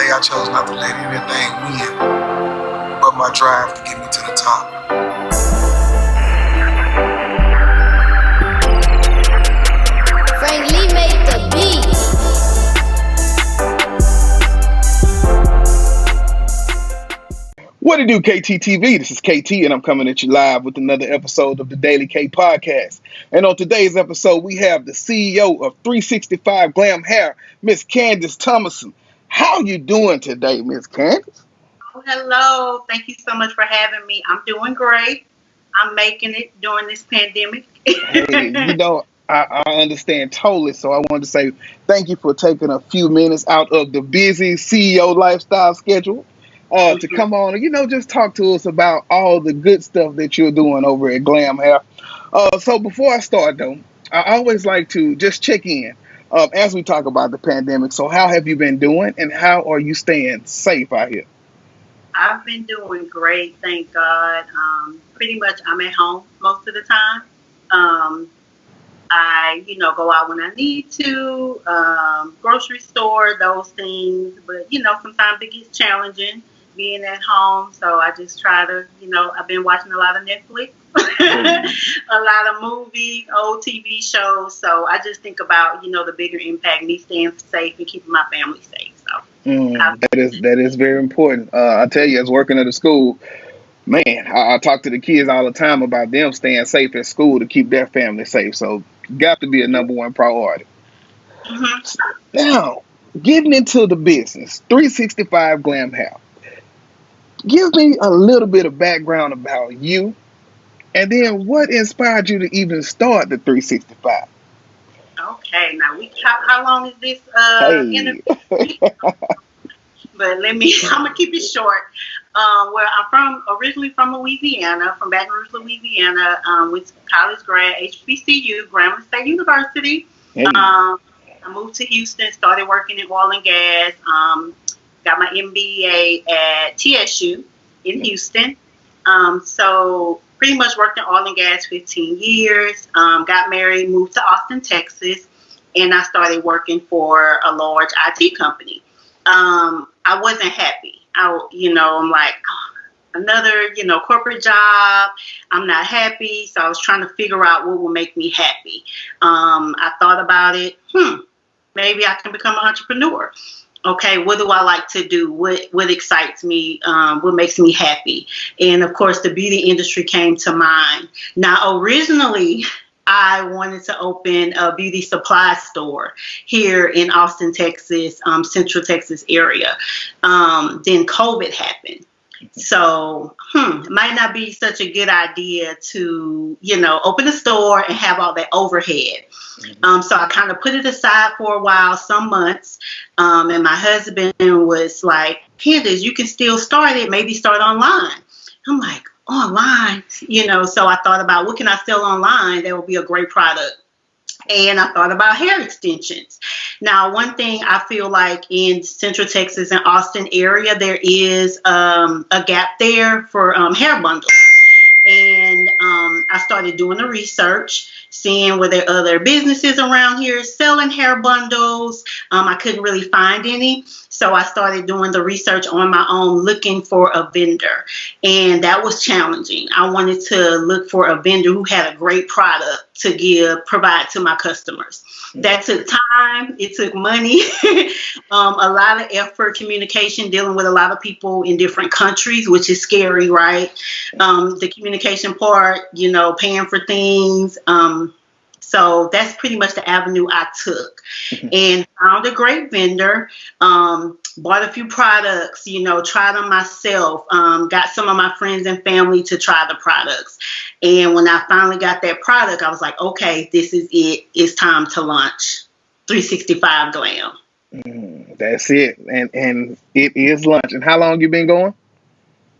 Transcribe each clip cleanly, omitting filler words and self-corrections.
day I chose not to let anything win but my drive to get me to the top. Frank Lee made the beat. What it do, Ktteev? This is KT, and I'm coming at you live with another episode of the Daily K Podcast. And on today's episode, we have the CEO of 365 Glam Hair, Miss Candace Thomason. How you doing today, Miss Candace? Oh, hello. Thank you so much for having me. I'm doing great. I'm making it during this pandemic. Hey, I understand totally. So I wanted to say thank you for taking a few minutes out of the busy CEO lifestyle schedule to come on and, just talk to us about all the good stuff that you're doing over at Glam Hair. So before I start, though, I always like to just check in as we talk about the pandemic. So how have you been doing, and how are you staying safe out here? I've been doing great, thank God. Pretty much I'm at home most of the time. I, go out when I need to, grocery store, those things. But, sometimes it gets challenging being at home. So I just try to, I've been watching a lot of Netflix, a lot of movies, old TV shows. So I just think about, the bigger impact, me staying safe and keeping my family safe. So that is very important. I tell you, as working at a school, man, I talk to the kids all the time about them staying safe at school to keep their family safe. So got to be a number one priority. Now, getting into the business, 365 Glam Hair. Give me a little bit of background about you, and then what inspired you to even start the 365? Okay, now how long is this interview? But I'm gonna keep it short. Where I'm originally from Louisiana, from Baton Rouge, Louisiana. With college grad, HBCU, Grambling State University. Hey. I moved to Houston, started working in oil and gas. Got my MBA at TSU in Houston. So pretty much worked in oil and gas 15 years. Got married, moved to Austin, Texas, and I started working for a large IT company. I wasn't happy. I'm like, another, corporate job. I'm not happy. So I was trying to figure out what will make me happy. I thought about it. Maybe I can become an entrepreneur. Okay, what do I like to do? What excites me? What makes me happy? And of course, the beauty industry came to mind. Now, originally, I wanted to open a beauty supply store here in Austin, Texas, Central Texas area. Then COVID happened. So, it might not be such a good idea to, open a store and have all that overhead. So I kind of put it aside for a while, some months. And my husband was like, Candace, you can still start it, maybe start online. I'm like, online, so I thought about what can I sell online that will be a great product. And I thought about hair extensions. Now, one thing I feel like in Central Texas and Austin area, there is a gap there for hair bundles. And I started doing the research, seeing were there other businesses around here selling hair bundles. I couldn't really find any. So I started doing the research on my own, looking for a vendor. And that was challenging. I wanted to look for a vendor who had a great product to provide to my customers. That took time. It took money, a lot of effort, communication, dealing with a lot of people in different countries, which is scary, right? The communication part, paying for things. So that's pretty much the avenue I took, and found a great vendor, bought a few products, tried them myself, got some of my friends and family to try the products. And when I finally got that product, I was like, okay, this is it. It's time to launch 365 Glam. That's it. And it is lunch. And how long you been going?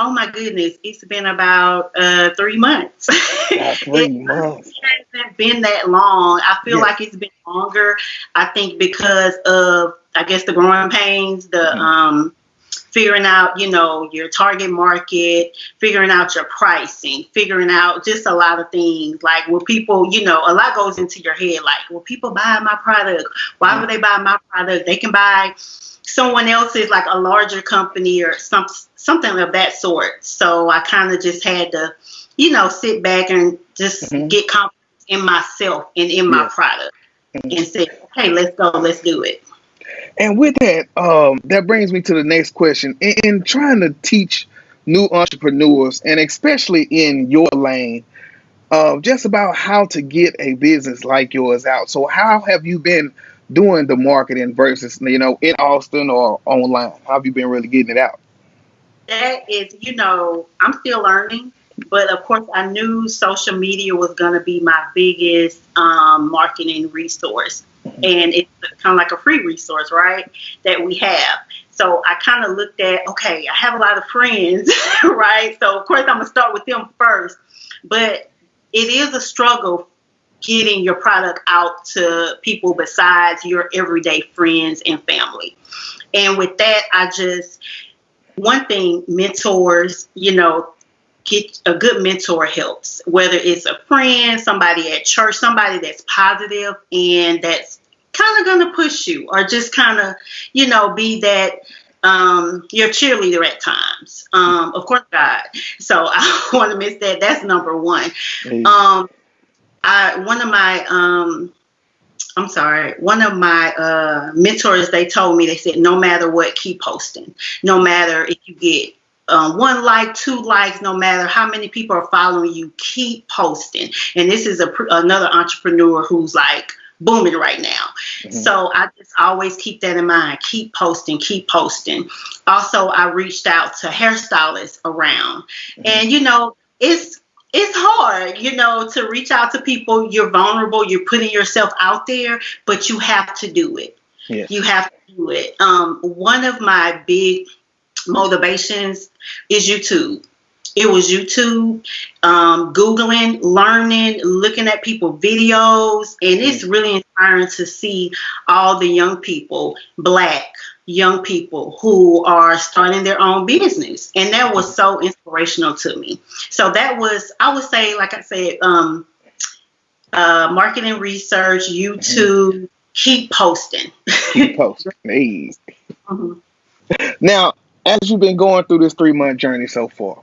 Oh my goodness, it's been about 3 months. 3 months. It hasn't been that long. I feel like it's been longer. I think because of, the growing pains, the figuring out, your target market, figuring out your pricing, figuring out just a lot of things. Like, will people, a lot goes into your head. Like, will people buy my product? Why would they buy my product? They can buy someone else's, like a larger company or something of that sort. So I kind of just had to, sit back and just get confidence in myself and in my product and say, hey, let's go, let's do it. And with that, that brings me to the next question. In trying to teach new entrepreneurs, and especially in your lane, just about how to get a business like yours out. So how have you been doing the marketing versus, in Austin or online? How have you been really getting it out? That is, I'm still learning. But of course, I knew social media was going to be my biggest marketing resource. And it's kind of like a free resource, right, that we have. So I kind of looked at, okay, I have a lot of friends, right? So, of course, I'm going to start with them first. But it is a struggle getting your product out to people besides your everyday friends and family. And with that, one thing, mentors, get a good mentor helps, whether it's a friend, somebody at church, somebody that's positive and that's kind of going to push you, or just kind of, be that your cheerleader at times. Of course, God. So I want to miss that. That's number one. Hey. One of my mentors, they told me, they said, no matter what, keep posting. No matter if you get 1 like, 2 likes, no matter how many people are following you, keep posting. And this is another entrepreneur who's like booming right now. So I just always keep that in mind. Keep posting, keep posting. Also, I reached out to hairstylists around. And, it's hard, to reach out to people. You're vulnerable. You're putting yourself out there, but you have to do it. Yes. You have to do it. One of my big motivations is YouTube. It was YouTube, Googling, learning, looking at people's videos, and it's really inspiring to see all the young people, Black young people who are starting their own business. And that was so inspirational to me. So that was, I would say, like I said, marketing research, YouTube, keep posting. Keep posting. Hey. Now, as you've been going through this 3-month journey so far,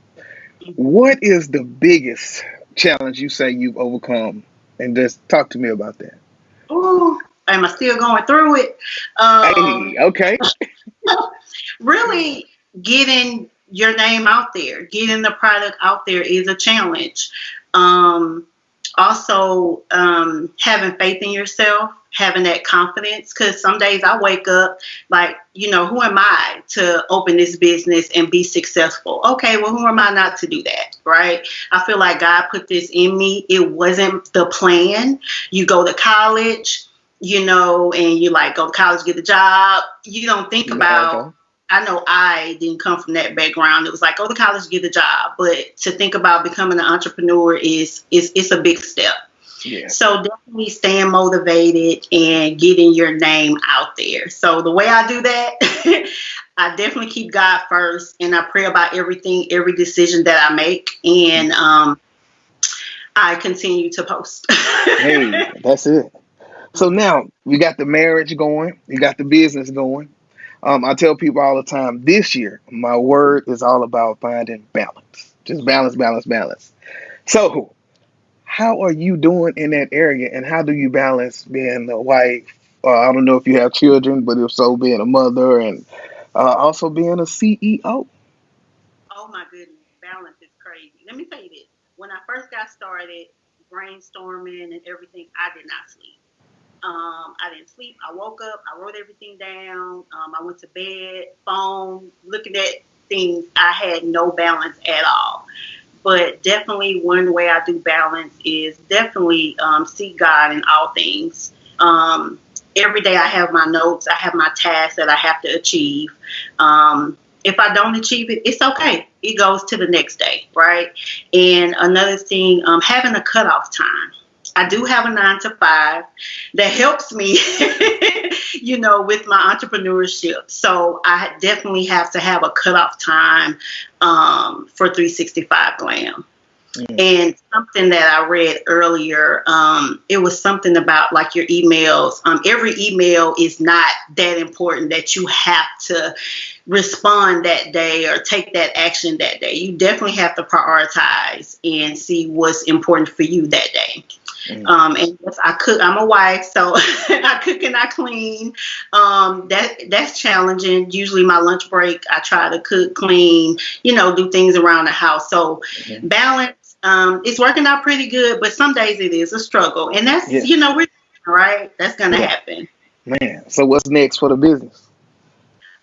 what is the biggest challenge you say you've overcome? And just talk to me about that. Oh, am I still going through it? Hey, okay. Really getting your name out there, getting the product out there is a challenge. Also, having faith in yourself, having that confidence, because some days I wake up like, who am I to open this business and be successful? Okay, well, who am I not to do that, right? I feel like God put this in me. It wasn't the plan. You go to college, and you go to college, get a job. You don't think about, I know I didn't come from that background. It was like, go to college, get a job. But to think about becoming an entrepreneur it's a big step. Yeah. So definitely staying motivated and getting your name out there. So the way I do that, I definitely keep God first, and I pray about everything, every decision that I make, and I continue to post. Hey, that's it. So now you got the marriage going, you got the business going. I tell people all the time, this year, my word is all about finding balance. Just balance, balance, balance. So how are you doing in that area, and how do you balance being a wife? I don't know if you have children, but if so, being a mother, and also being a CEO. Oh my goodness, balance is crazy. Let me tell you this. When I first got started brainstorming and everything, I did not sleep. I didn't sleep. I woke up. I wrote everything down. I went to bed, phone, looking at things. I had no balance at all. But definitely one way I do balance is definitely seek God in all things. Every day I have my notes. I have my tasks that I have to achieve. If I don't achieve it, it's okay. It goes to the next day, right? And another thing, having a cutoff time. I do have a 9 to 5 that helps me, with my entrepreneurship. So I definitely have to have a cutoff time for 365 Glam. And something that I read earlier, it was something about like your emails. Every email is not that important that you have to respond that day or take that action that day. You definitely have to prioritize and see what's important for you that day. And yes, I cook. I'm a wife, so I cook and I clean. That's challenging. Usually, my lunch break, I try to cook, clean, do things around the house. So balance. It's working out pretty good, but some days it is a struggle, and that's we're right. That's gonna happen. Man, so what's next for the business?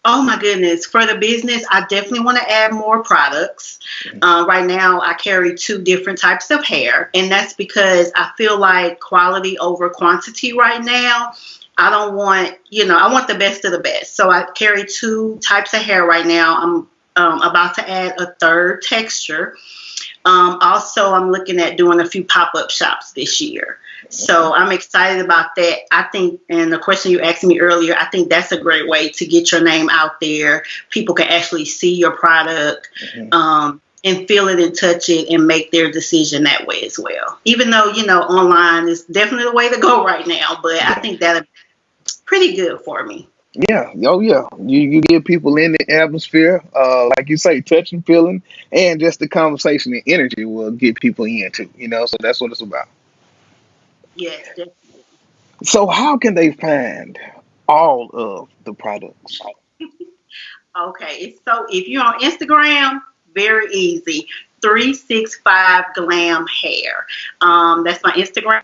Oh my goodness. For the business, I definitely want to add more products. Right now, I carry 2 different types of hair, and that's because I feel like quality over quantity right now. I don't want, I want the best of the best. So I carry 2 types of hair right now. I'm about to add a 3rd texture. Also, I'm looking at doing a few pop-up shops this year. So I'm excited about that. I think, and the question you asked me earlier, I think that's a great way to get your name out there. People can actually see your product and feel it and touch it and make their decision that way as well. Even though, online is definitely the way to go right now, but I think that's pretty good for me. Yeah, oh yeah. You get people in the atmosphere, like you say, touching, feeling, and just the conversation and energy will get people in too. So that's what it's about. Yes, definitely. So how can they find all of the products? Okay, so if you're on Instagram, very easy. 365 Glam Hair. That's my Instagram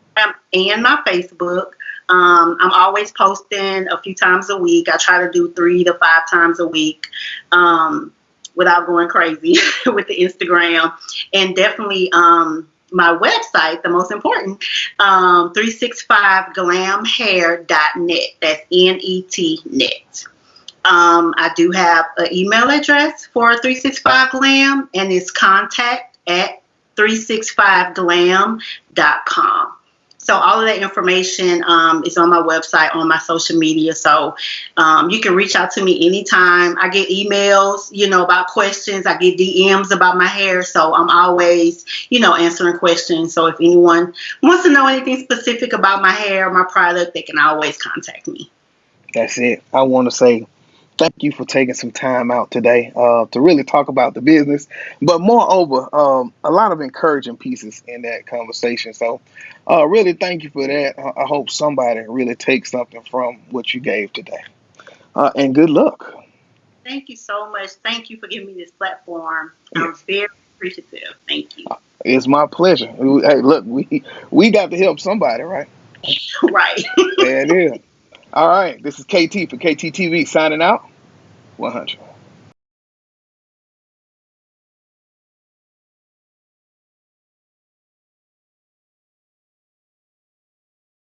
and my Facebook. I'm always posting a few times a week. I try to do 3 to 5 times a week without going crazy with the Instagram. And definitely my website, the most important, 365glamhair.net. That's net. I do have an email address for 365 Glam, and it's contact@365glam.com. So all of that information is on my website, on my social media. So you can reach out to me anytime. I get emails, about questions. I get DMs about my hair. So I'm always, answering questions. So if anyone wants to know anything specific about my hair, my product, they can always contact me. That's it. I want to say thank you for taking some time out today to really talk about the business, but moreover, a lot of encouraging pieces in that conversation. So really thank you for that. I hope somebody really takes something from what you gave today. And good luck. Thank you so much. Thank you for giving me this platform. I'm very appreciative. Thank you. It's my pleasure. Hey, look, we got to help somebody, right? Right. There it is. All right. This is KT for KTTV signing out. 100.